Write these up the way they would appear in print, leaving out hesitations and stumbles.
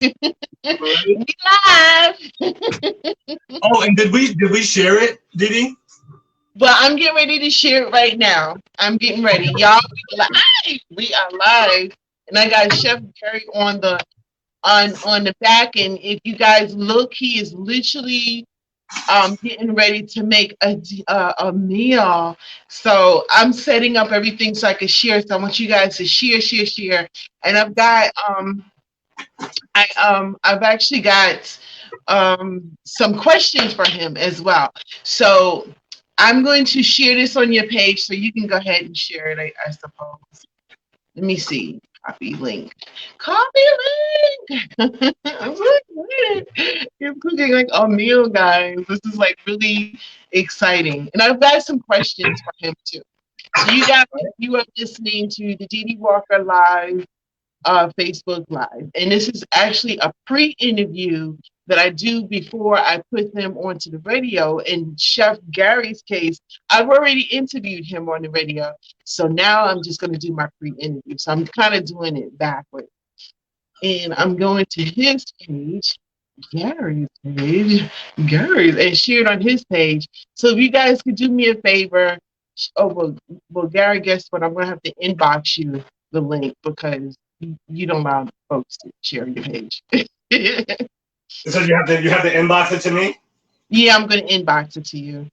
We live. Oh, and did we share it, Dee Dee? Well, I'm getting ready to share it right now. I'm getting ready. Y'all, we are live. And I got Chef Gary on the back. And if you guys look, he is literally getting ready to make a meal. So I'm setting up everything so I can share. So I want you guys to share. And I've actually got some questions for him as well. So I'm going to share this on your page so you can go ahead and share it, I suppose. Let me see. Copy link. Copy link. I'm so excited. You're cooking like a meal, guys. This is like really exciting. And I've got some questions for him too. So you are listening to the Dee Dee Walker Live Facebook Live. And this is actually a pre-interview that I do before I put them onto the radio. In Chef Gary's case, I've already interviewed him on the radio. So now I'm just going to do my pre-interview. So I'm kind of doing it backwards. And I'm going to his page, Gary's page, and share it on his page. So if you guys could do me a favor, well, Gary, guess what? I'm going to have to inbox you the link because you don't allow folks to share your page. So you have to inbox it to me? Yeah, I'm gonna inbox it to you.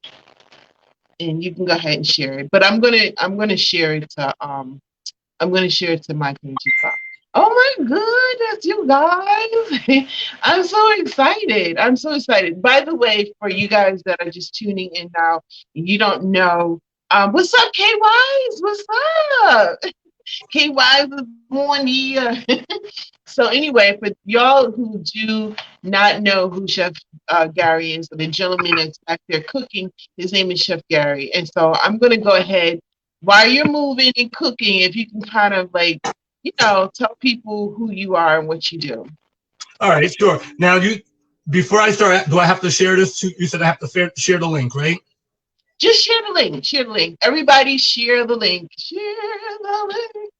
And you can go ahead and share it. But I'm gonna share it to my page as well. Oh my goodness, you guys. I'm so excited. I'm so excited. By the way, for you guys that are just tuning in now, you don't know. What's up, KYs? What's up? KY was born here. So anyway, for y'all who do not know who Chef Gary is, the gentleman that's back there cooking, his name is Chef Gary. And so I'm going to go ahead, while you're moving and cooking, if you can kind of like, tell people who you are and what you do. All right, sure. Now, before I start, do I have to share this? You said I have to share the link, right? Just share the link. Share the link. Everybody share the link. Share the link.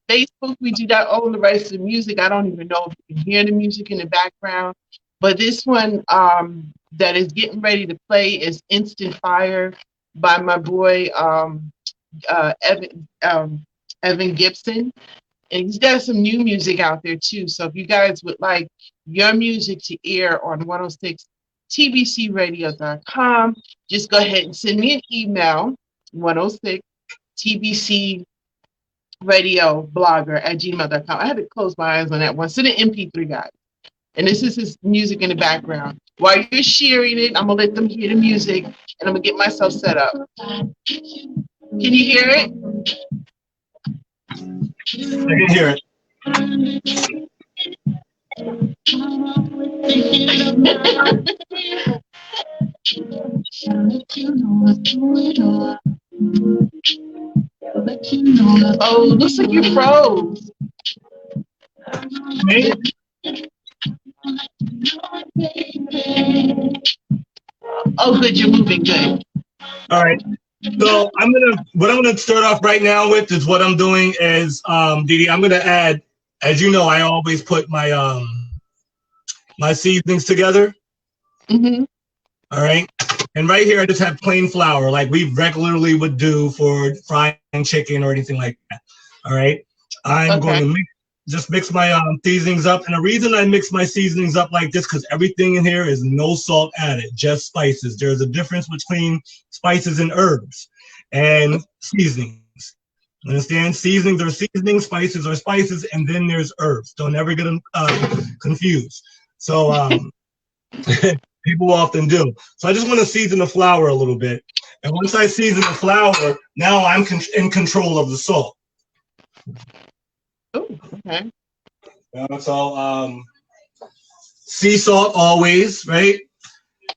Facebook, we do that all the rest of the music. I don't even know if you can hear the music in the background. But this one that is getting ready to play is Instant Fire by my boy Evan Gibson. And he's got some new music out there too. So if you guys would like your music to air on 106 tbcradio.com, just go ahead and send me an email, 106 tbcradioblogger@gmail.com. I had to close my eyes on that one. Send an MP3, guys. And this is his music in the background. While you're sharing it, I'm going to let them hear the music, and I'm going to get myself set up. Can you hear it? I can hear it. Oh, looks like you froze. Me? Oh, good, you're moving good. All right. So what I'm gonna start off right now with is what I'm doing is Dee Dee, I'm gonna add, as you know, I always put my my seasonings together. Mm-hmm. All right. And right here I just have plain flour like we regularly would do for frying chicken or anything like that. All right. I'm going to mix my seasonings up. And the reason I mix my seasonings up like this, because everything in here is no salt added, just spices. There's a difference between spices and herbs and seasonings. Understand? Seasonings are seasonings, spices are spices, and then there's herbs. Don't ever get them confused. So people often do. So I just want to season the flour a little bit. And once I season the flour, now I'm in control of the salt. Oh, okay. So sea salt always, right?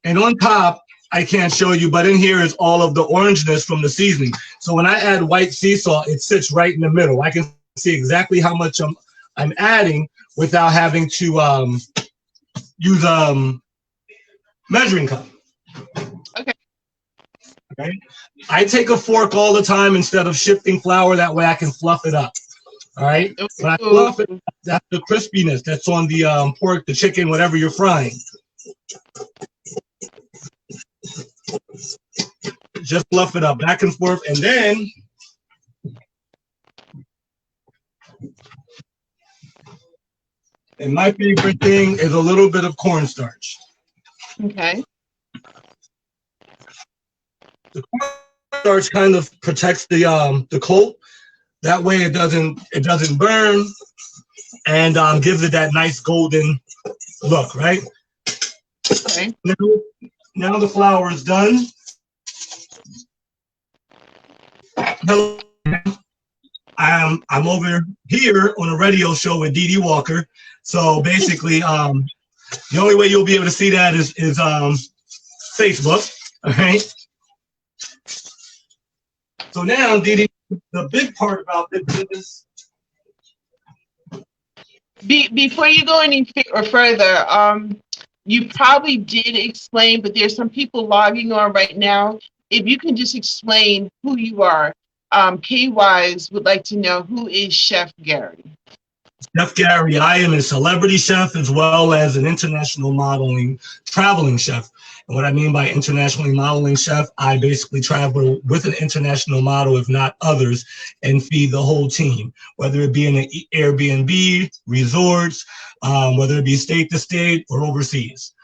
And on top, I can't show you, but in here is all of the orangeness from the seasoning. So when I add white sea salt, it sits right in the middle. I can see exactly how much I'm adding without having to use measuring cup. Okay. I take a fork all the time instead of shifting flour. That way I can fluff it up. All right. When I fluff it, that's the crispiness that's on the pork, the chicken, whatever you're frying. Just fluff it up back and forth, and then my favorite thing is a little bit of cornstarch. Okay. The cornstarch kind of protects the coat. That way it doesn't burn, and gives it that nice golden look, right? Okay. Now the flour is done. I'm over here on a radio show with Dee Dee Walker. So basically, the only way you'll be able to see that is Facebook. All right. So now, Dee Dee, the big part about this is before you go any further, you probably did explain, but there's some people logging on right now. If you can just explain who you are. K-Wise would like to know, who is Chef Gary? Chef Gary, I am a celebrity chef as well as an international modeling traveling chef. And what I mean by internationally modeling chef, I basically travel with an international model, if not others, and feed the whole team, whether it be in an Airbnb, resorts, whether it be state to state or overseas.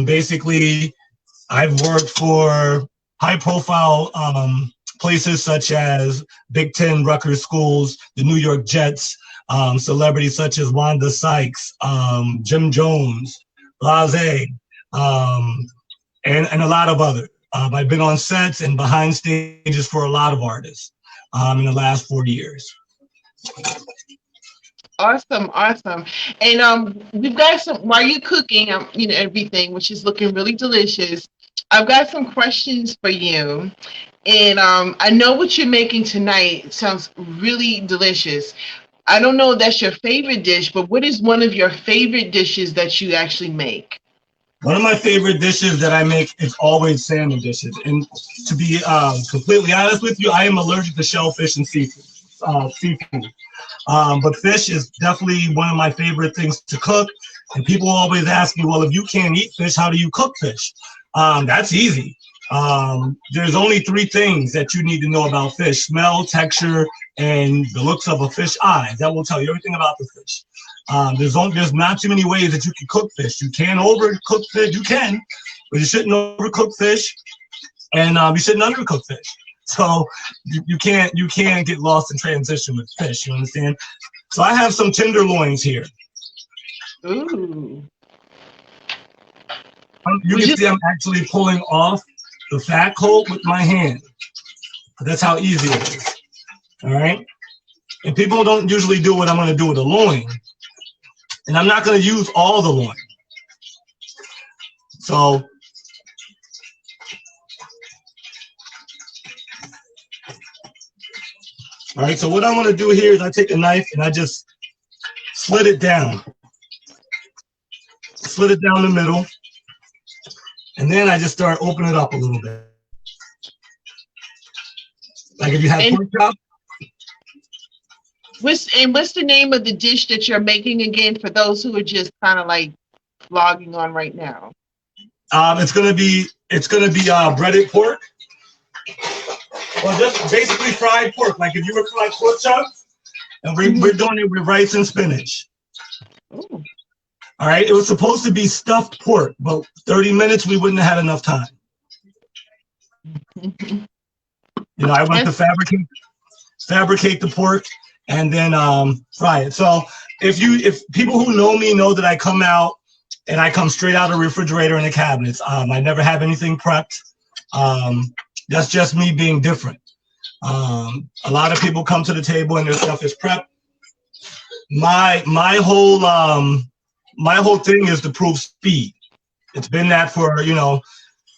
Basically, I've worked for high-profile places such as Big Ten Rutgers schools, the New York Jets, celebrities such as Wanda Sykes, Jim Jones, Blase, and a lot of others. I've been on sets and behind stages for a lot of artists in the last 40 years. Awesome, awesome. And we've got some, while you're cooking, everything, which is looking really delicious, I've got some questions for you. And I know what you're making tonight sounds really delicious. I don't know if that's your favorite dish, but what is one of your favorite dishes that you actually make? One of my favorite dishes that I make is always salmon dishes. And to be completely honest with you, I am allergic to shellfish and seafood. But fish is definitely one of my favorite things to cook. And people always ask me, well, if you can't eat fish, how do you cook fish? That's easy. There's only 3 things that you need to know about fish: smell, texture, and the looks of a fish eye. That will tell you everything about the fish. There's not too many ways that you can cook fish. You can overcook fish, you can, but you shouldn't overcook fish, and you shouldn't undercook fish. So you can't get lost in transition with fish. You understand? So I have some tenderloins here. Ooh. You can see I'm actually pulling off the fat coat with my hand. That's how easy it is. All right. And people don't usually do what I'm going to do with the loin. And I'm not going to use all the loin. So, all right. So what I'm going to do here is I take a knife and I just slit it down. Slit it down the middle. And then I just start opening it up a little bit. Like if you have pork chop. What's the name of the dish that you're making again for those who are just kind of like logging on right now? It's gonna be breaded pork. Well, just basically fried pork. Like if you were fried pork chops, and we're doing it with rice and spinach. Ooh. All right, it was supposed to be stuffed pork, but 30 minutes we wouldn't have had enough time. I went to fabricate the pork and then fry it. So if people who know me know that I come out and I come straight out of the refrigerator and the cabinets. I never have anything prepped. That's just me being different. A lot of people come to the table and their stuff is prepped. My whole thing is to prove speed. It's been that for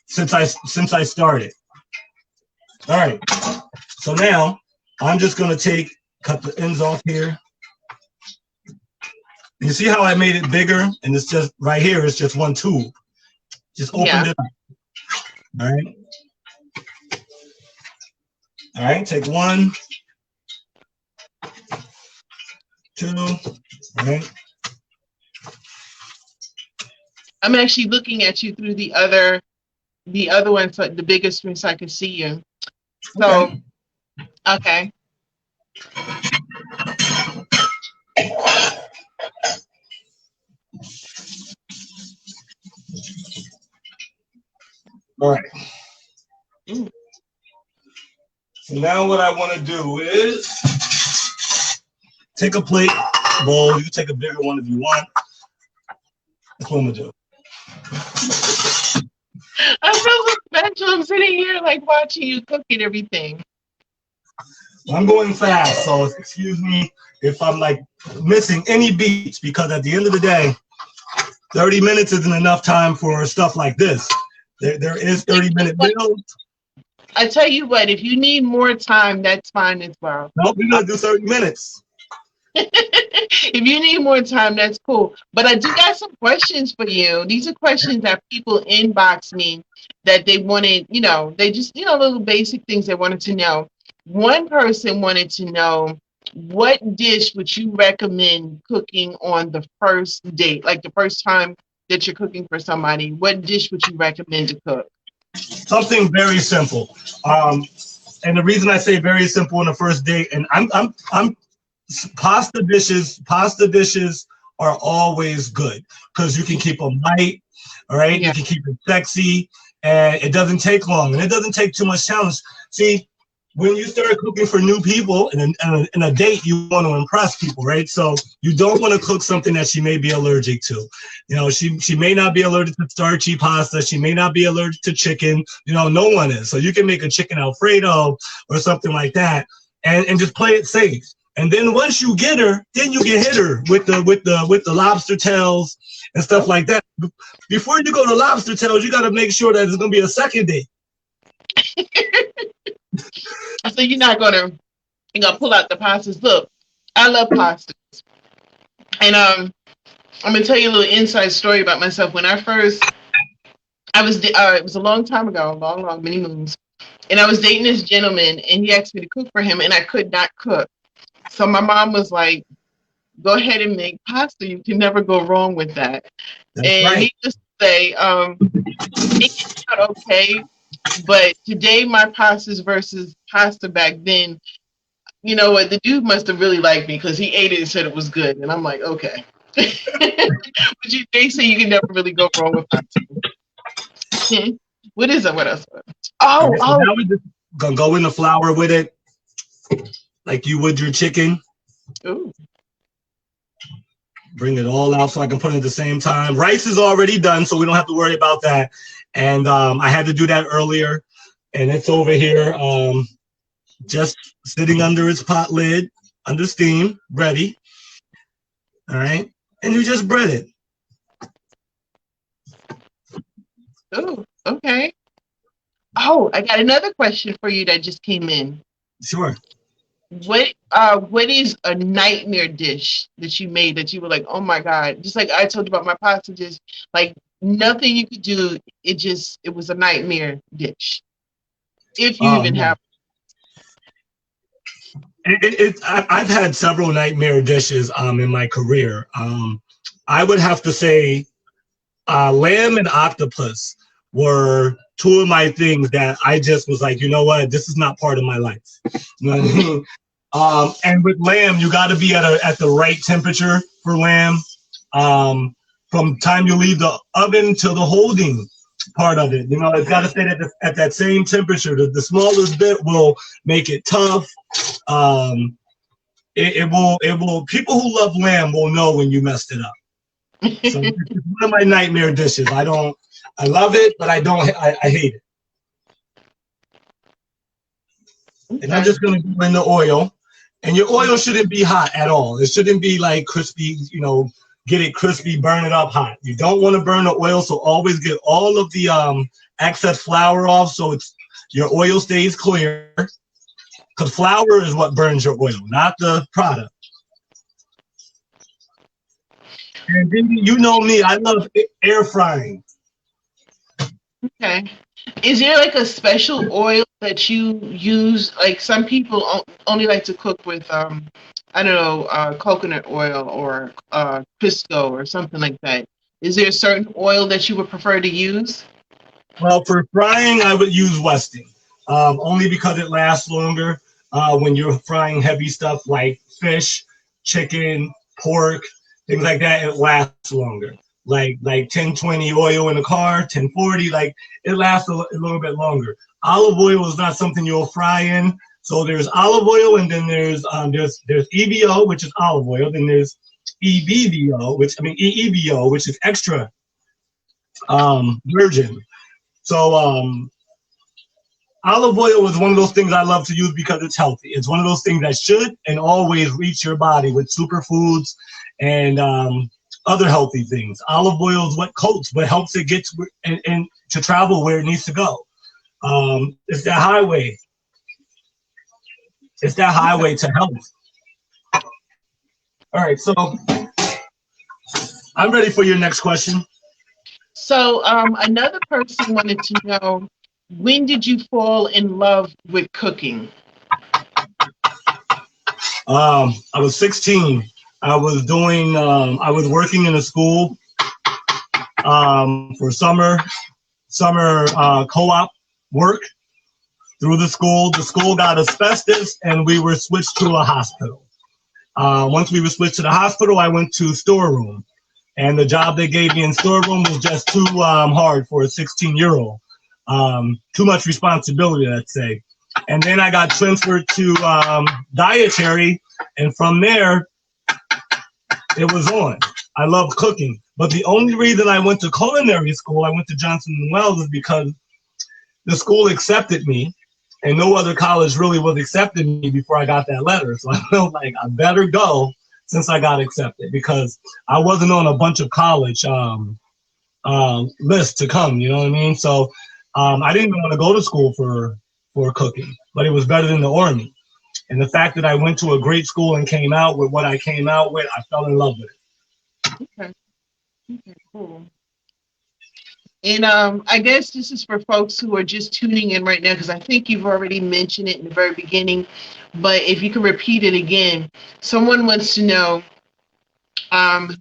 since I started. All right. So now I'm just gonna cut the ends off here. You see how I made it bigger, and it's just right here. It's just one tube. Just opened it up. All right. All right. Take one. 2, right? I'm actually looking at you through the other one, so the biggest screen, so I can see you. So, okay. All right. So now what I want to do is take a plate, bowl. You can take a bigger one if you want. That's what I'm gonna do. I feel so special. I'm sitting here like watching you cooking everything. I'm going fast, so excuse me if I'm like missing any beats, because at the end of the day, 30 minutes isn't enough time for stuff like this. There is 30-minute meals. I tell you what, if you need more time, that's fine as well. No, we're gonna do 30 minutes. If you need more time, that's cool. But I do got some questions for you. These are questions that people inbox me that they wanted, they just, little basic things they wanted to know. One person wanted to know, what dish would you recommend cooking on the first date, like the first time that you're cooking for somebody? What dish would you recommend to cook? Something very simple. And the reason I say very simple on the first date, and I'm pasta dishes are always good because you can keep them light, all right? Yeah. You can keep it sexy, and it doesn't take long, and it doesn't take too much challenge. See, when you start cooking for new people in a date, you want to impress people, right? So you don't want to cook something that she may be allergic to. She may not be allergic to starchy pasta. She may not be allergic to chicken. No one is. So you can make a chicken Alfredo or something like that, and just play it safe. And then once you get her, then you can hit her with the lobster tails and stuff like that. Before you go to lobster tails, you got to make sure that it's gonna be a second date. So you're gonna pull out the pastas. Look, I love pastas, and I'm gonna tell you a little inside story about myself. When I was it was a long time ago, long many moons, and I was dating this gentleman, and he asked me to cook for him, and I could not cook. So my mom was like, "Go ahead and make pasta. You can never go wrong with that." That's and right. Needless to say, it came out okay. But today, my pastas versus pasta back then, you know what? The dude must have really liked me because he ate it and said it was good. And I'm like, okay. But they say you can never really go wrong with pasta. What is it? What else? So now we're just gonna go in the flour with it, like you would your chicken. Ooh. Bring it all out so I can put it at the same time. Rice is already done, so we don't have to worry about that. And I had to do that earlier, and it's over here, just sitting under its pot lid, under steam, ready. All right, and you just bread it. Oh, okay. Oh, I got another question for you that just came in. Sure. What is a nightmare dish that you made that you were like, oh my God, just like I told you about my pasta dish, like nothing you could do, it was a nightmare dish, if you even have. I've had several nightmare dishes in my career. I would have to say lamb and octopus were two of my things that I just was like, you know what, this is not part of my life. You know what I mean? And with lamb, you got to be at the right temperature for lamb. From time you leave the oven to the holding part of it, it's got to stay at that same temperature. The smallest bit will make it tough. It will. People who love lamb will know when you messed it up. So it's one of my nightmare dishes. I love it, but I hate it. And I'm just gonna go in the oil, and your oil shouldn't be hot at all. It shouldn't be like crispy, get it crispy, burn it up hot. You don't want to burn the oil, so always get all of the excess flour off so your oil stays clear. Because flour is what burns your oil, not the product. And then you know me, I love air frying. Okay. Is there like a special oil that you use? Like some people only like to cook with I don't know, coconut oil or Crisco or something like that. Is there a certain oil that you would prefer to use? Well, for frying, I would use Westing, only because it lasts longer. When you're frying heavy stuff like fish, chicken, pork, things like that, it lasts longer. Like 1020 oil in a car, 1040, like it lasts a little bit longer. Olive oil is not something you'll fry in. So there's olive oil, and then there's EVO, which is olive oil. Then there's EEVO, which is extra virgin. So olive oil is one of those things I love to use because it's healthy. It's one of those things that should and always reach your body with superfoods and other healthy things. Olive oil is what coats, what helps it get and to travel where it needs to go. It's that highway. It's that highway to health. All right, so I'm ready for your next question. So another person wanted to know, when did you fall in love with cooking? I was 16. I was working in a school for summer co-op work through the school. The school got asbestos, and we were switched to a hospital. Once we were switched to the hospital, I went to storeroom. And the job they gave me in storeroom was just too hard for a 16-year-old. Too much responsibility, let's say. And then I got transferred to dietary, and from there, it was on. I love cooking. But the only reason I went to culinary school, I went to Johnson & Wells, is because the school accepted me, and no other college really was accepting me before I got that letter. So I felt like I better go since I got accepted, because I wasn't on a bunch of college lists to come, you know what I mean? So I didn't even want to go to school for cooking, but it was better than the Army. And the fact that I went to a great school and came out with what I came out with, I fell in love with it. Okay, cool. And I guess this is for folks who are just tuning in right now, because I think you've already mentioned it in the very beginning, but if you can repeat it again. Someone wants to know,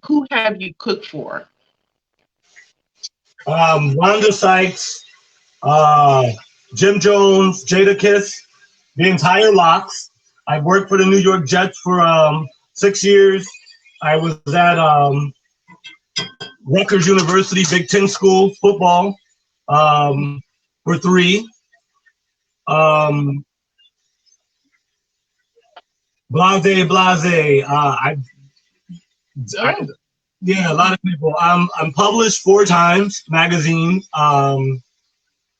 who have you cooked for? Wanda Sykes, Jim Jones, Jada Kiss, the entire Locks. I worked for the New York Jets for 6 years. I was at Rutgers University, Big Ten school, football, for 3. Blase. Yeah, a lot of people. I'm published 4 times, magazine.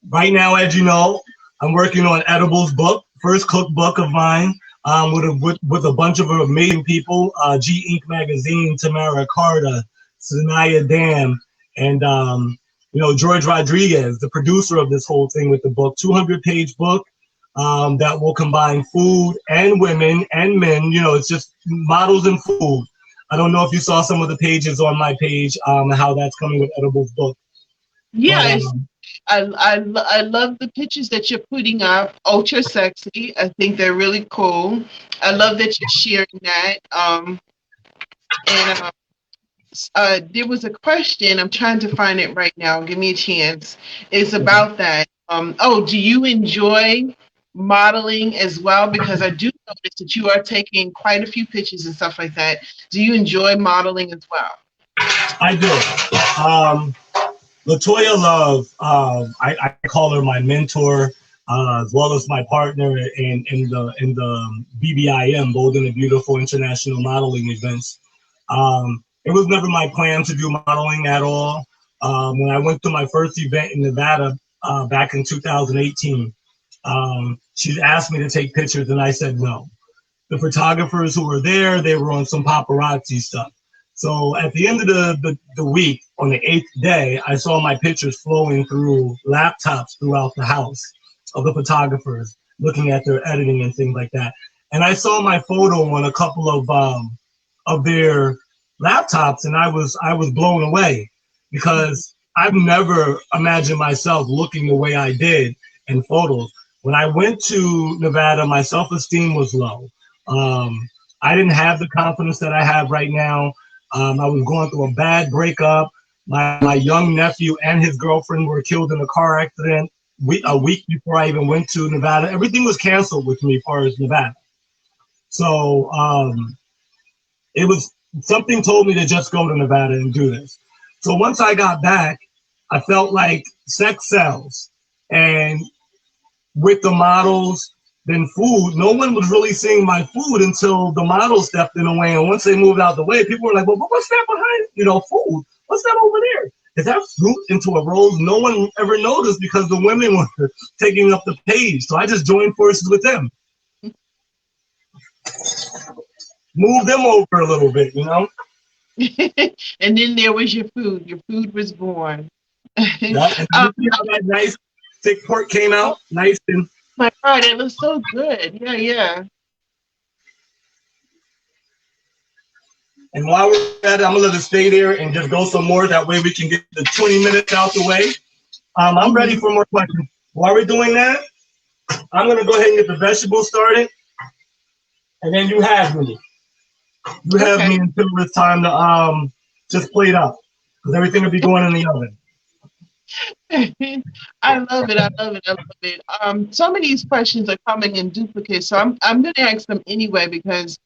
Right now, as you know, I'm working on Edibles book, first cookbook of mine, with a bunch of amazing people. G Inc. magazine, Tamara Carter, Sanaya Dam, and George Rodriguez, the producer of this whole thing with the book, 200-page book that will combine food and women and men. It's just models and food. I don't know if you saw some of the pages on my page, how that's coming with Edibles book. Yes, I love the pictures that you're putting up. Ultra sexy. I think they're really cool. I love that you're sharing that. There was a question. I'm trying to find it right now. Give me a chance. It's about that. Do you enjoy modeling as well? Because I do notice that you are taking quite a few pictures and stuff like that. Do you enjoy modeling as well? I do. Latoya Love, I call her my mentor, as well as my partner in the BBIM, Bold and the Beautiful International Modeling Events. It was never my plan to do modeling at all. When I went to my first event in Nevada back in 2018, she asked me to take pictures, and I said no. The photographers who were there, they were on some paparazzi stuff. So at the end of the week, on the 8th day, I saw my pictures flowing through laptops throughout the house of the photographers, looking at their editing and things like that. And I saw my photo on a couple of their laptops, and I was blown away, because I've never imagined myself looking the way I did in photos. When I went to Nevada, my self-esteem was low. I didn't have the confidence that I have right now. I was going through a bad breakup. My young nephew and his girlfriend were killed in a car accident a week before I even went to Nevada. Everything was canceled with me as far as Nevada. So it was something told me to just go to Nevada and do this. So once I got back, I felt like sex sells. And with the models, then food, no one was really seeing my food until the models stepped in the way. And once they moved out the way, people were like, well, what's that behind, food? What's that over there? Is that fruit into a rose? No one ever noticed because the women were taking up the page. So I just joined forces with them. Move them over a little bit, And then there was your food. Your food was born. Yeah, and you see how that nice thick pork came out? Nice and... My God, it looks so good. Yeah, yeah. And while we're at it, I'm going to let it stay there and just go some more. That way we can get the 20 minutes out the way. I'm ready for more questions. While we're doing that, I'm going to go ahead and get the vegetables started. And then you have me. You have me until it's time to just plate up. Because everything will be going in the oven. I love it. I love it. I love it. Some of these questions are coming in duplicate. So I'm going to ask them anyway because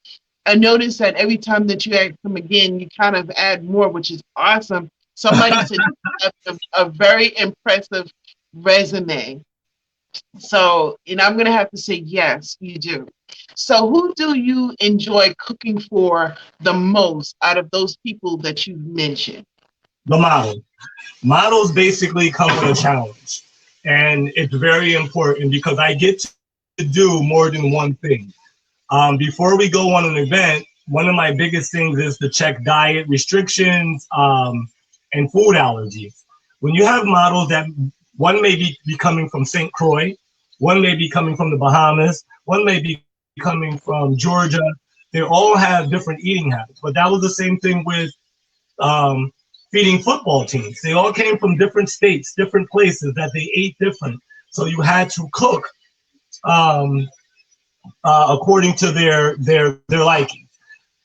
I noticed that every time that you ask them again, you kind of add more, which is awesome. Somebody said you have a very impressive resume. So, and I'm going to have to say, yes, you do. So who do you enjoy cooking for the most out of those people that you mentioned? The model. Models basically come with a challenge. And it's very important because I get to do more than one thing. Before we go on an event, one of my biggest things is to check diet restrictions and food allergies. When you have models that one may be coming from St. Croix, one may be coming from the Bahamas, one may be coming from Georgia, they all have different eating habits. But that was the same thing with feeding football teams. They all came from different states, different places that they ate different. So you had to cook according to their liking.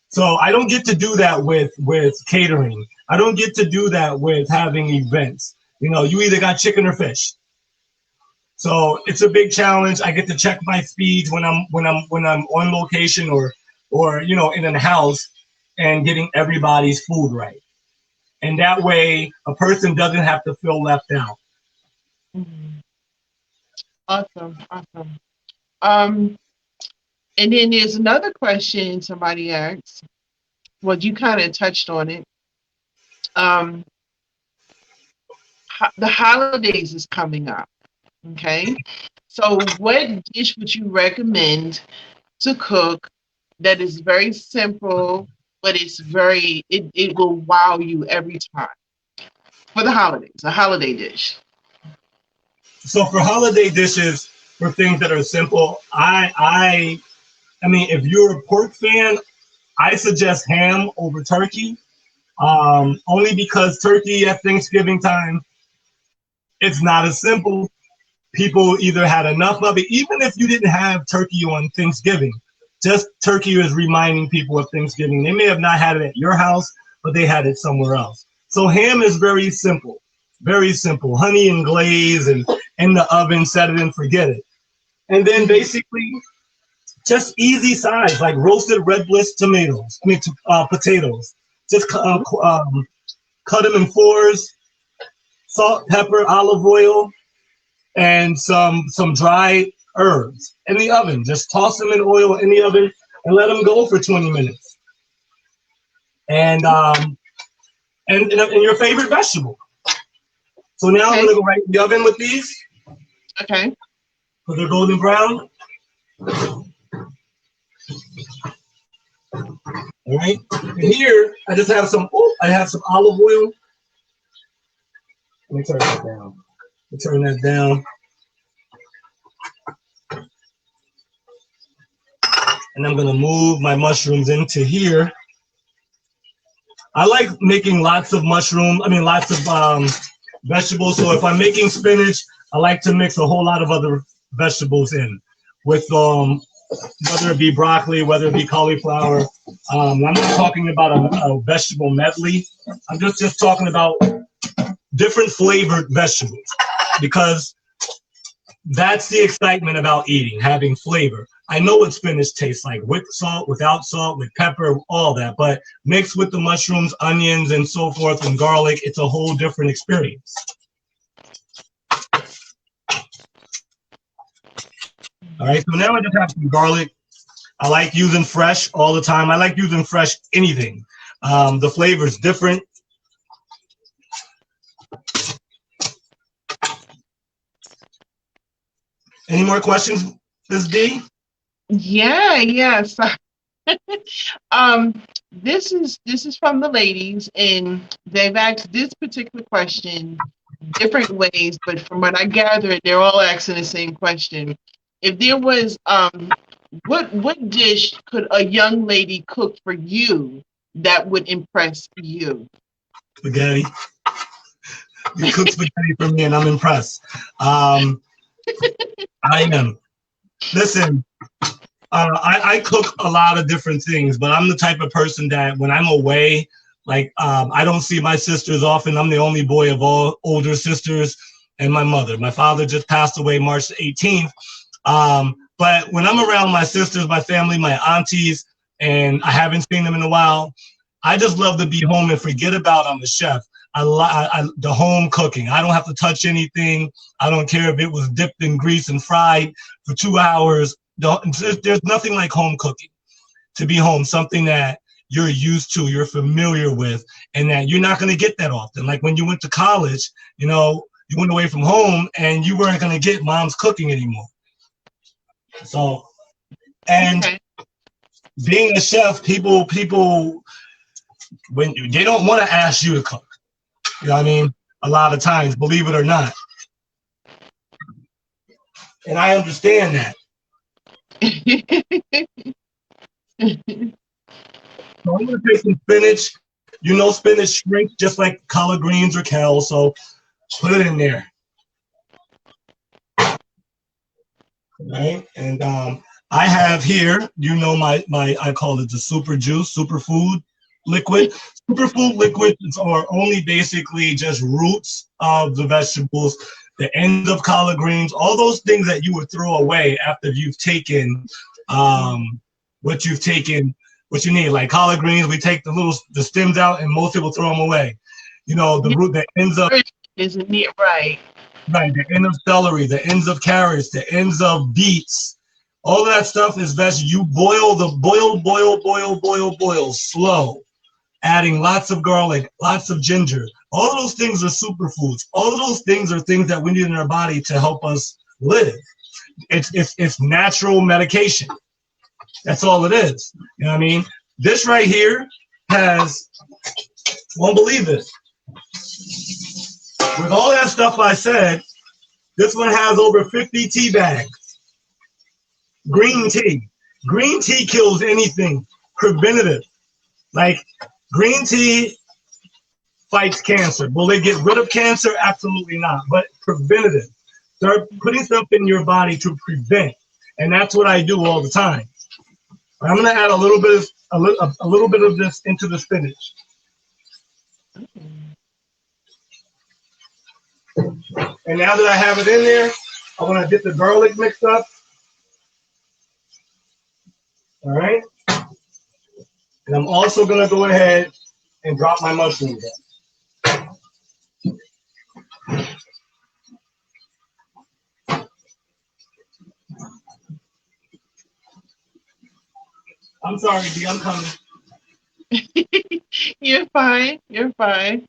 So I don't get to do that with catering. I don't get to do that with having events. You either got chicken or fish. So it's a big challenge. I get to check my speeds when I'm on location or in a house and getting everybody's food right. And that way a person doesn't have to feel left out. Mm-hmm. Awesome. And then there's another question somebody asked. Well, you kind of touched on it. The holidays is coming up. Okay. So what dish would you recommend to cook that is very simple, but it will wow you every time for the holidays, a holiday dish? So for holiday dishes, for things that are simple, I mean, if you're a pork fan, I suggest ham over turkey, only because turkey at Thanksgiving time, it's not as simple. People either had enough of it, even if you didn't have turkey on Thanksgiving, just turkey is reminding people of Thanksgiving. They may have not had it at your house, but they had it somewhere else. So ham is very simple, honey and glaze and in the oven, set it and forget it. And then basically just easy size, like roasted red bliss potatoes. Just cut them in fours, salt, pepper, olive oil, and some dried herbs in the oven. Just toss them in oil in the oven and let them go for 20 minutes. And your favorite vegetable. So now I'm gonna go right in the oven with these. Okay. So they're golden brown. All right. And here I just have some olive oil. Let me turn that down. And I'm gonna move my mushrooms into here. I like making lots of vegetables. So if I'm making spinach, I like to mix a whole lot of other vegetables in with whether it be broccoli, whether it be cauliflower. I'm not talking about a vegetable medley. I'm just talking about different flavored vegetables, because that's the excitement about eating, having flavor. I know what spinach tastes like, with salt, without salt, with pepper, all that, but mixed with the mushrooms, onions, and so forth, and garlic, it's a whole different experience. All right, so now I just have some garlic. I like using fresh all the time. I like using fresh anything. The flavor is different. Any more questions, Ms. D? Yeah, yes. This is from the ladies, and they've asked this particular question different ways, but from what I gather, they're all asking the same question. If there was what dish could a young lady cook for you that would impress you? Spaghetti. You cook spaghetti for me, and I'm impressed. I am. Listen, I cook a lot of different things, but I'm the type of person that when I'm away, like I don't see my sisters often. I'm the only boy of all older sisters and my mother. My father just passed away March 18th. But when I'm around my sisters, my family, my aunties, and I haven't seen them in a while, I just love to be home and forget about I'm the chef. The home cooking. I don't have to touch anything. I don't care if it was dipped in grease and fried for 2 hours. There's nothing like home cooking. To be home, something that you're used to, you're familiar with, and that you're not going to get that often. Like when you went to college, you know, you went away from home and you weren't going to get mom's cooking anymore. So, and being a chef, people, when they don't want to ask you to cook. You know what I mean? A lot of times, believe it or not. And I understand that. So I'm going to take some spinach. You know spinach shrinks just like collard greens or kale, so put it in there. All right, and I have here, you know, I call it the super juice, superfood liquid. Superfood liquids are only basically just roots of the vegetables, the ends of collard greens, all those things that you would throw away after you've taken what you need. Like collard greens, we take the stems out, and most people throw them away. You know, the root, the ends of, isn't it right? Right, the end of celery, the ends of carrots, the ends of beets. All of that stuff is best. You boil slow, adding lots of garlic, lots of ginger. All of those things are superfoods. All of those things are things that we need in our body to help us live. It's natural medication. That's all it is. You know what I mean? This right here has, won't believe this. With all that stuff I said, this one has over 50 tea bags. Green tea. Green tea kills anything. Preventative. Like, green tea fights cancer. Will it get rid of cancer? Absolutely not. But preventative. Start putting stuff in your body to prevent. And that's what I do all the time. I'm going to add a little bit of this into the spinach. And now that I have it in there, I'm going to get the garlic mixed up. All right. And I'm also going to go ahead and drop my mushrooms in. I'm sorry, Dee, I'm coming. You're fine. You're fine.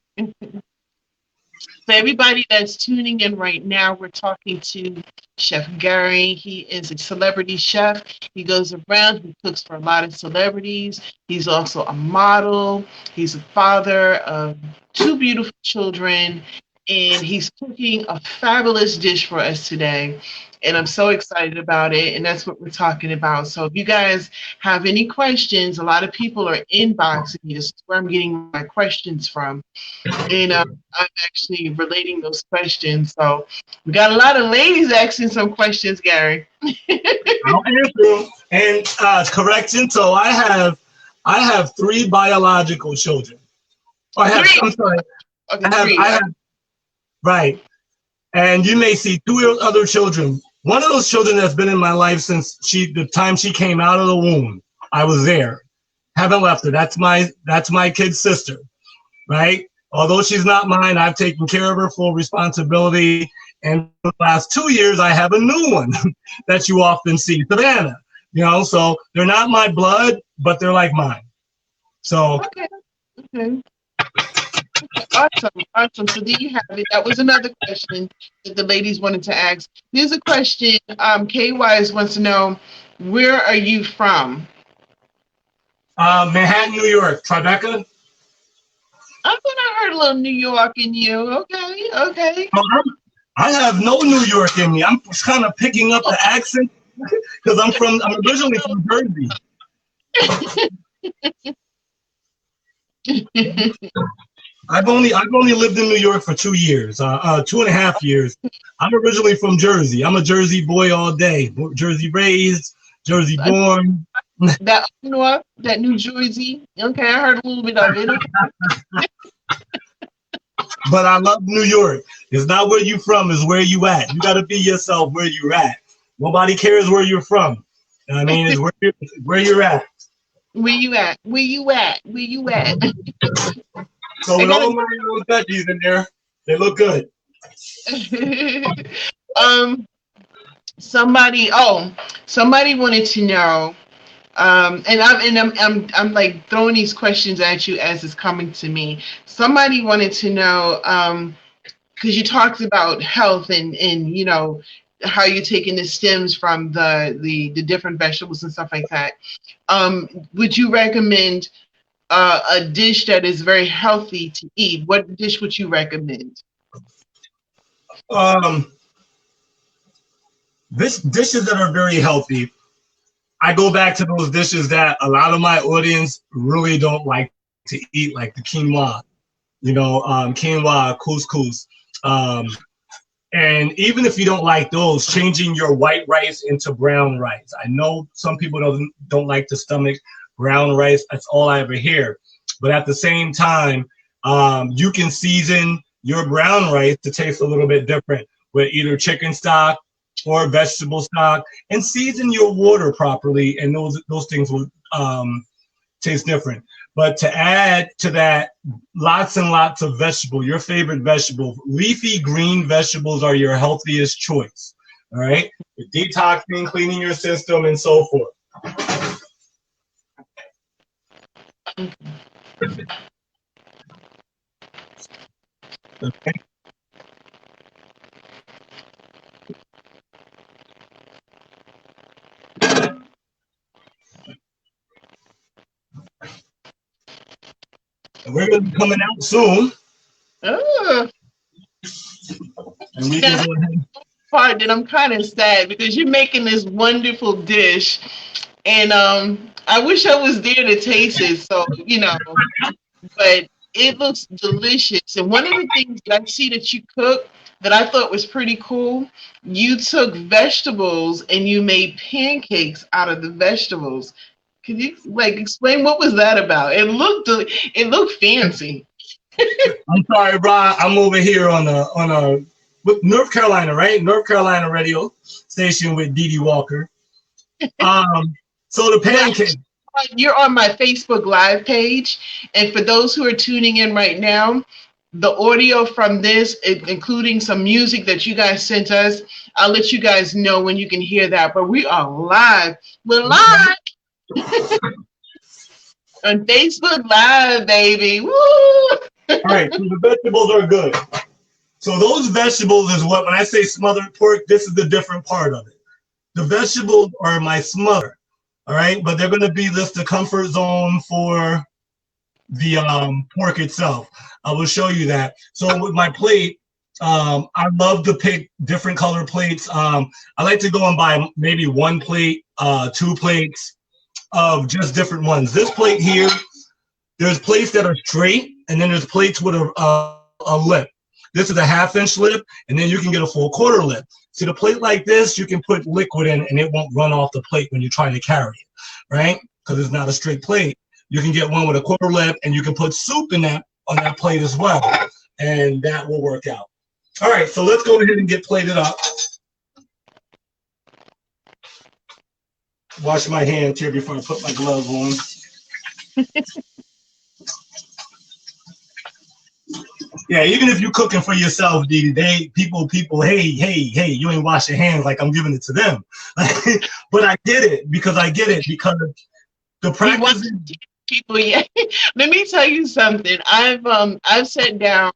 For everybody that's tuning in right now, we're talking to Chef Gary. He is a celebrity chef. He goes around, he cooks for a lot of celebrities. He's also a model. He's a father of 2 beautiful children. and he's cooking a fabulous dish for us today. And I'm so excited about it. And that's what we're talking about. So if you guys have any questions, a lot of people are inboxing me. This is where I'm getting my questions from. And I'm actually relating those questions. So we got a lot of ladies asking some questions, Gary. I'll answer them. And correction, so I have 3 biological children. I'm sorry. Okay, I have, right. And you may see 2 other children. One of those children that's been in my life since the time she came out of the womb. I was there. Haven't left her. That's my kid's sister, right? Although she's not mine, I've taken care of her, full responsibility. And for the last 2 years, I have a new one that you often see, Savannah. You know, so they're not my blood, but they're like mine. So. Okay. Awesome. So there you have it. That was another question that the ladies wanted to ask. Here's a question. K-Wise wants to know, where are you from? Manhattan, New York. Tribeca. I thought I heard a little New York in you. Okay. I have no New York in me. I'm kind of picking up the accent because I'm originally from Jersey. I've only lived in New York for 2 years, 2.5 years. I'm originally from Jersey. I'm a Jersey boy all day. Jersey raised, Jersey born. That up north, that New Jersey. Okay, I heard a little bit of it. Okay. But I love New York. It's not where you from, it's where you at. You got to be yourself where you're at. Nobody cares where you're from. You know what I mean? It's where you're at. Where you at? So with all my little veggies in there, they look good. Somebody wanted to know, and I'm like throwing these questions at you as it's coming to me. Somebody wanted to know, because you talked about health and you know how you're taking the stems from the different vegetables and stuff like that. Would you recommend a dish that is very healthy to eat? What dish would you recommend? Dishes that are very healthy. I go back to those dishes that a lot of my audience really don't like to eat, like the quinoa, quinoa, couscous. And even if you don't like those, changing your white rice into brown rice. I know some people don't like to stomach brown rice. That's all I ever hear. But at the same time, you can season your brown rice to taste a little bit different with either chicken stock or vegetable stock, and season your water properly, and those things will taste different. But to add to that, lots and lots of your favorite vegetable, leafy green vegetables are your healthiest choice. All right, detoxing, cleaning your system, and so forth. Okay. We're going to be coming out soon. Oh. And we can go ahead. Part that I'm kind of sad because you're making this wonderful dish, and I wish I was there to taste it. So but it looks delicious. And one of the things that I see that you cook that I thought was pretty cool, you took vegetables and you made pancakes out of the vegetables. Can you explain what was that about? It looked fancy. I'm sorry, Ron. I'm over here on a North Carolina, right? North Carolina radio station with Dee Dee Walker. So the pancake. You're on my Facebook Live page, and for those who are tuning in right now, the audio from this, including some music that you guys sent us, I'll let you guys know when you can hear that. But we are live. We're live. On Facebook Live, baby. Woo! All right, so the vegetables are good. So those vegetables is when I say smothered pork, this is the different part of it. The vegetables are my smother, all right? But they're going to be the comfort zone for the pork itself. I will show you that. So with my plate, I love to pick different color plates. I like to go and buy maybe one plate, 2 plates of just different ones. This plate here, there's plates that are straight, and then there's plates with a lip. This is a 1/2-inch lip, and then you can get a full 1/4 lip. See, the plate like this, you can put liquid in, and it won't run off the plate when you're trying to carry it, right? Because it's not a straight plate. You can get one with a 1/4 lip, and you can put soup in that on that plate as well, and that will work out. All right, so let's go ahead and get plated up. Wash my hands here before I put my gloves on. Yeah, even if you're cooking for yourself, Dee Dee, people, hey, you ain't wash your hands like I'm giving it to them. But I get it because the practice. People, yeah. Let me tell you something. I've sat down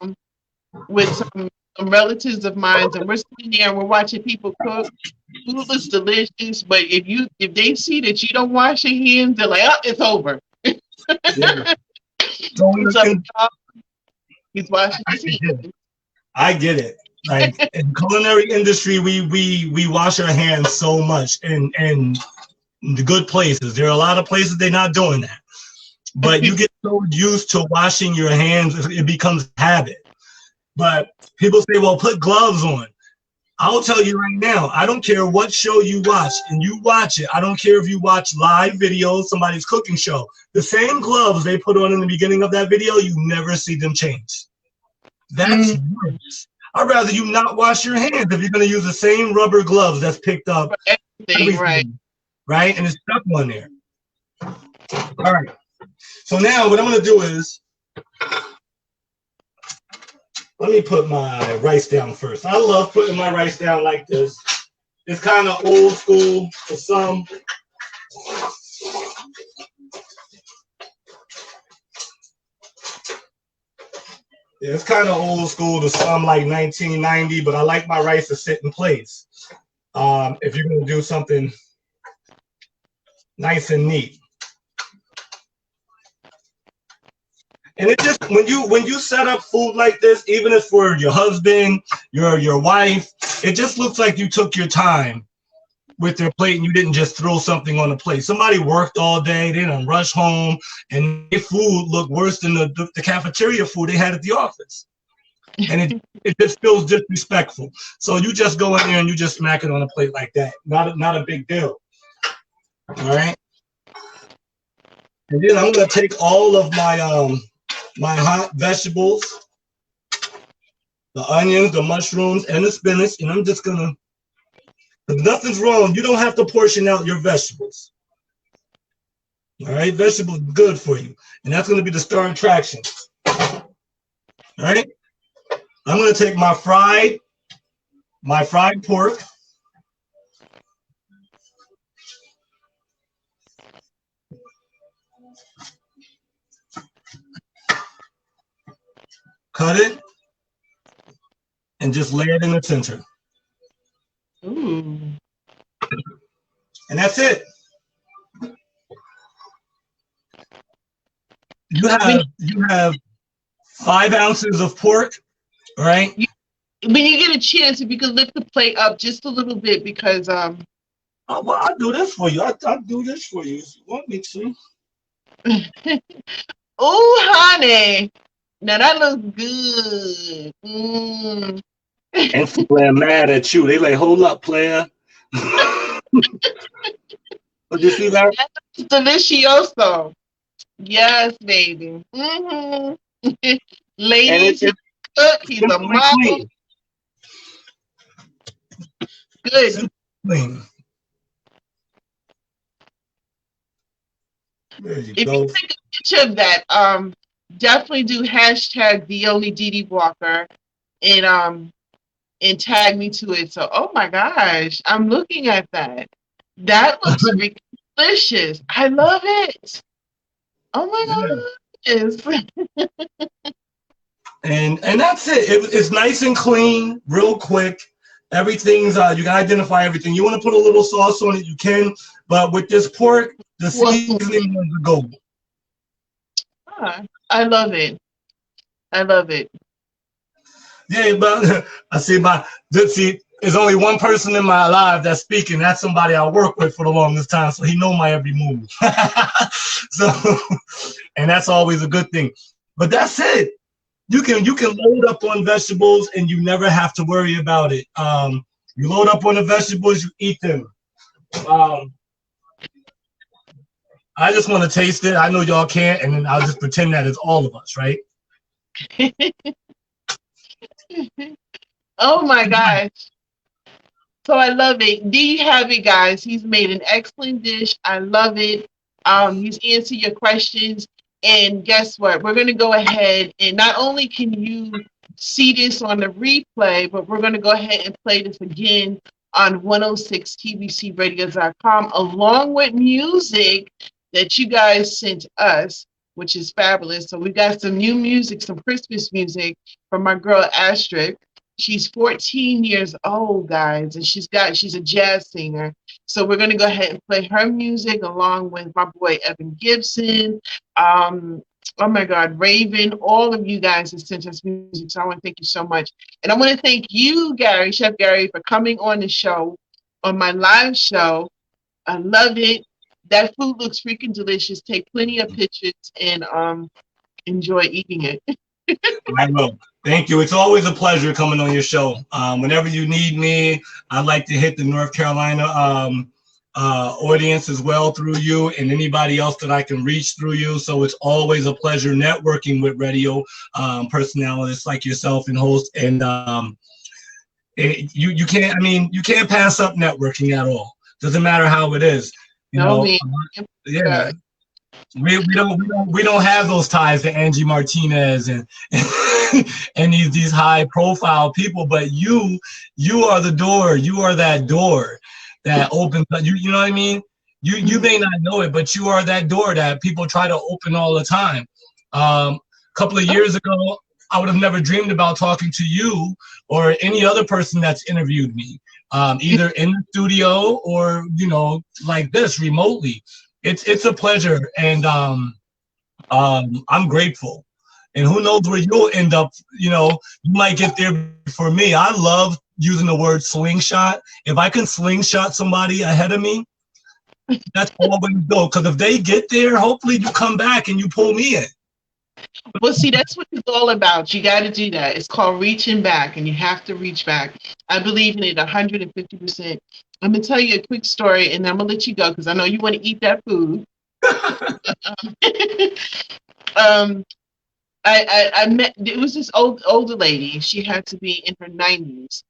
with some relatives of mine, and we're sitting there and we're watching people cook. Food looks delicious, but if they see that you don't wash your hands, they're like, oh, it's over. Yeah. He's washing his hands. I get it. Like in culinary industry, we wash our hands so much in the good places. There are a lot of places they're not doing that. But you get so used to washing your hands, it becomes a habit. But people say, well, put gloves on. I'll tell you right now, I don't care what show you watch, and you watch it. I don't care if you watch live videos, somebody's cooking show. The same gloves they put on in the beginning of that video, you never see them change. That's worse. I'd rather you not wash your hands if you're going to use the same rubber gloves that's picked up. Everything, right? And it's stuck on there. All right. So now what I'm going to do is, let me put my rice down first. I love putting my rice down like this. It's kind of old school for some. Yeah, it's kind of old school to some, like 1990, but I like my rice to sit in place. If you're going to do something nice and neat. And it just, when you set up food like this, even if for your husband, your wife, it just looks like you took your time with their plate and you didn't just throw something on the plate. Somebody worked all day, they didn't rush home, and their food looked worse than the cafeteria food they had at the office. And it just feels disrespectful. So you just go in there and you just smack it on a plate like that. Not a big deal. All right. And then I'm gonna take all of my hot vegetables, the onions, the mushrooms, and the spinach, and I'm just gonna, because nothing's wrong. You don't have to portion out your vegetables. All right, vegetables are good for you, and that's gonna be the star attraction. All right, I'm gonna take my fried pork. Cut it and just lay it in the center. Ooh. And that's it. You have 5 ounces of pork, right? When you get a chance, if you could lift the plate up just a little bit, because well, I'll do this for you. I'll do this for you if you want me to. Oh, honey. Now that looks good. And people are mad at you. They like, hold up, player. But you see that? That's delicioso. Yes, baby. Ladies, he's cook. He's a model. Good. Clean. There you If go. you take a picture of that, definitely do hashtag the only Dee Dee Walker and tag me to it. So, oh my gosh, I'm looking at that. That looks delicious. I love it. Oh my gosh. And that's it. It's nice and clean, real quick. Everything's you can identify everything. You want to put a little sauce on it, you can. But with this pork, the seasoning is the gold. I love it. I love it. Yeah, but I see there's only one person in my life that's speaking. That's somebody I work with for the longest time, so he know my every move. So, and that's always a good thing. But that's it. You can load up on vegetables and you never have to worry about it. You load up on the vegetables, you eat them. I just want to taste it. I know y'all can't, and then I'll just pretend that it's all of us, right? Oh my gosh. So I love it. There you have it, guys. He's made an excellent dish. I love it. He's answered your questions. And guess what? We're going to go ahead and not only can you see this on the replay, but we're going to go ahead and play this again on 106tbcradio.com along with music that you guys sent us, which is fabulous. So we got some new music, some Christmas music from my girl Astrid. She's 14 years old, guys, and she's a jazz singer. So we're going to go ahead and play her music along with my boy Evan Gibson. Oh my God, Raven, all of you guys that sent us music. So I want to thank you so much. And I want to thank you, Gary, Chef Gary, for coming on the show, on my live show. I love it. That food looks freaking delicious. Take plenty of pictures and enjoy eating it. I will. Thank you. It's always a pleasure coming on your show. Whenever you need me, I'd like to hit the North Carolina audience as well through you and anybody else that I can reach through you. So it's always a pleasure networking with radio personalities like yourself and hosts. And you can't pass up networking at all. Doesn't matter how it is. Yeah. We don't have those ties to Angie Martinez and and these high profile people, but you are the door. You are that door that opens. You know what I mean? You may not know it, but you are that door that people try to open all the time. A couple of years ago, I would have never dreamed about talking to you or any other person that's interviewed me, either in the studio or like this remotely. It's a pleasure, and I'm grateful. And who knows where you'll end up? You might get there before me. I love using the word slingshot. If I can slingshot somebody ahead of me, that's always dope. Because if they get there, hopefully you come back and you pull me in. Well, see, that's what it's all about. You got to do that. It's called reaching back, and you have to reach back. I believe in it 150%. I'm going to tell you a quick story, and I'm going to let you go because I know you want to eat that food. I met, it was this older lady. She had to be in her 90s.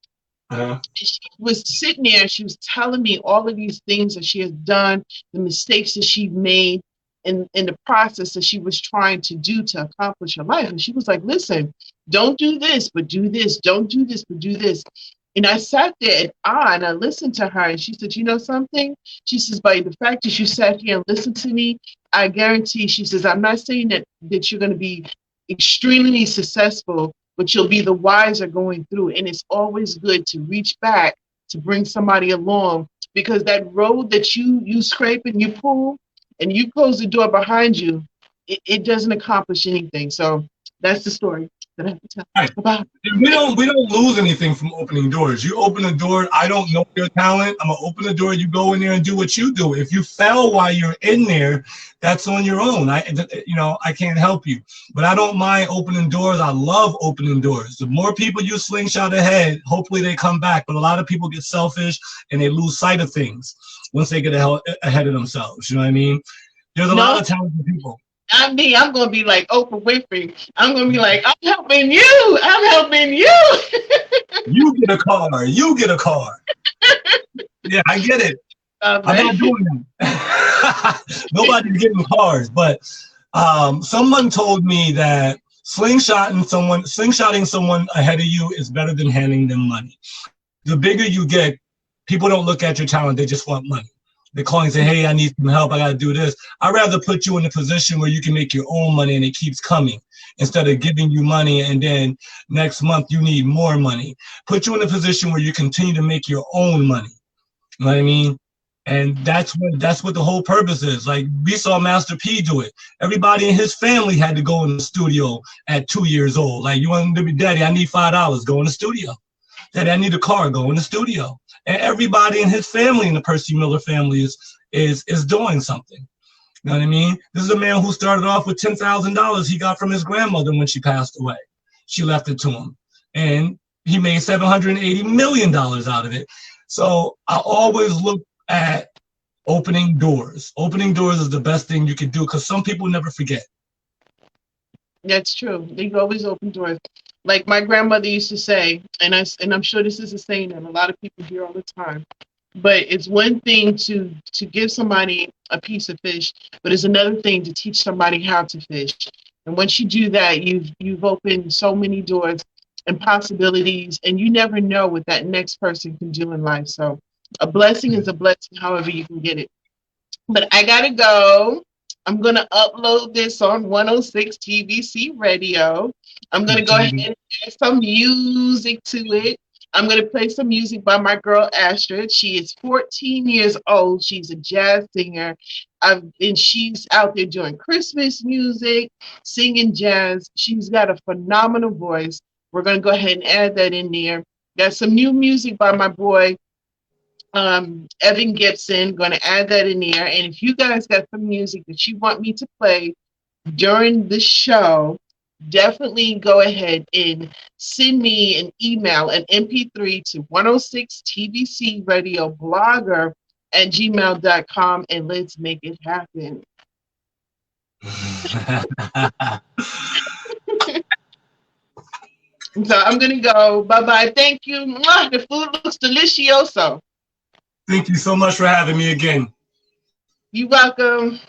She was sitting there, she was telling me all of these things that she has done, the mistakes that she made in the process that she was trying to do to accomplish her life. And she was like, listen, don't do this, but do this. Don't do this, but do this. And I sat there and I listened to her, and she said, you know something? She says, by the fact that you sat here and listened to me, I guarantee, she says, I'm not saying that you're going to be extremely successful, but you'll be the wiser going through. And it's always good to reach back to bring somebody along, because that road that you scrape and you pull and you close the door behind you, it doesn't accomplish anything. So that's the story that I have to tell about. We don't lose anything from opening doors. You open a door, I don't know your talent, I'm gonna open the door, you go in there and do what you do. If you fell while you're in there, that's on your own. I can't help you. But I don't mind opening doors. I love opening doors. The more people you slingshot ahead, hopefully they come back. But a lot of people get selfish and they lose sight of things once they get ahead of themselves. You know what I mean? There's a lot of talented people. I'm going to be like Oprah Winfrey. I'm going to be like, I'm helping you. I'm helping you. You get a car. You get a car. Yeah, I get it. I'm not doing that. Nobody's getting cars. But someone told me that slingshotting someone ahead of you is better than handing them money. The bigger you get, people don't look at your talent. They just want money. They call and say, hey, I need some help. I got to do this. I'd rather put you in a position where you can make your own money and it keeps coming, instead of giving you money and then next month you need more money. Put you in a position where you continue to make your own money. You know what I mean? And that's what the whole purpose is. Like, we saw Master P do it. Everybody in his family had to go in the studio at 2 years old. Like, you want to be, Daddy, I need $5, go in the studio. Daddy, I need a car, go in the studio. And everybody in his family, in the Percy Miller family, is doing something. You know what I mean? This is a man who started off with $10,000 he got from his grandmother when she passed away. She left it to him. And he made $780 million out of it. So I always look at opening doors. Opening doors is the best thing you can do, because some people never forget. That's true. They always open doors. Like my grandmother used to say, and I'm sure this is a saying that a lot of people hear all the time, but it's one thing to give somebody a piece of fish, but it's another thing to teach somebody how to fish. And once you do that, you've opened so many doors and possibilities, and you never know what that next person can do in life. So a blessing is a blessing, however you can get it. But I gotta go. I'm gonna upload this on 106 TVC Radio. I'm gonna go ahead and add some music to it. I'm gonna play some music by my girl Astrid. She is 14 years old. She's a jazz singer. And she's out there doing Christmas music, singing jazz. She's got a phenomenal voice. We're gonna go ahead and add that in there. Got some new music by my boy Evan Gibson. Going to add that in there. And if you guys got some music that you want me to play during the show, definitely go ahead and send me an email, an MP3 to 106 TVC Radio Blogger at gmail.com, and let's make it happen. So I'm going to go. Bye-bye. Thank you. Mwah. The food looks delicioso. Thank you so much for having me again. You're welcome.